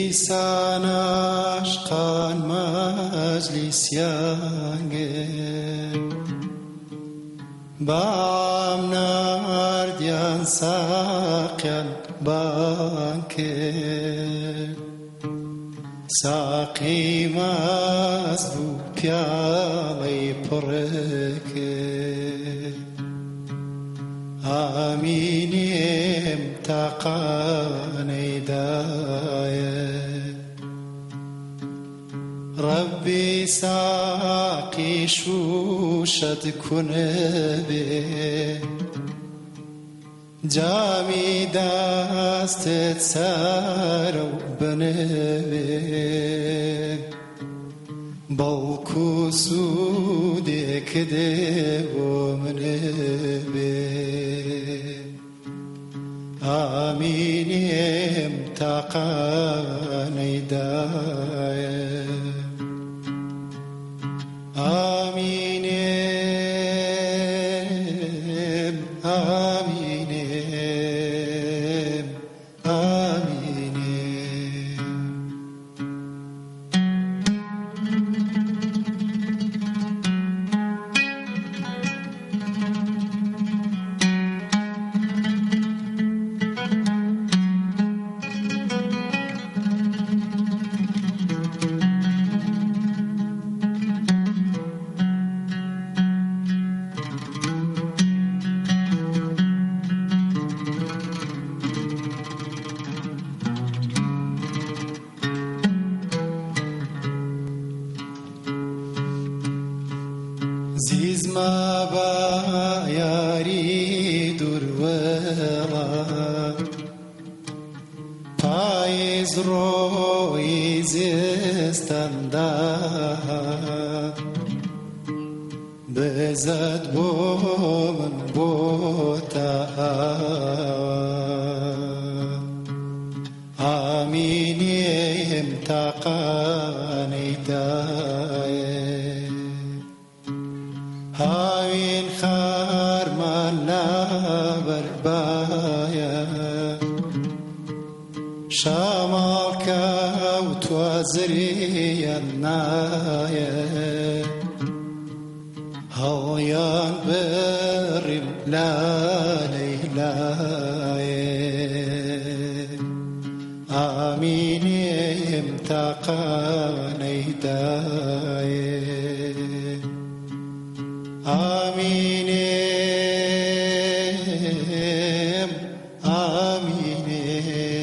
دیسان عشقان مجلسیان بام نردیان ساقیان بانکه ساقی مزبو پیالی پرکه آمینیم تقانی دایه ربی ساقی شوشد کنه به جامی دستت سارو بنه بلکو سوده کده و منه آمینیم تقانی دایه آمینیم آمینیم آمینیم زیزما با یاری درولا پاییز روی زستنده بزد بو من بوتا آمینیم تقانی دایه هاوین خارمان لابر بایا شمال كوت وزري النايه هويان برم لا ليلاي آمين امتقاني داي آمين آمين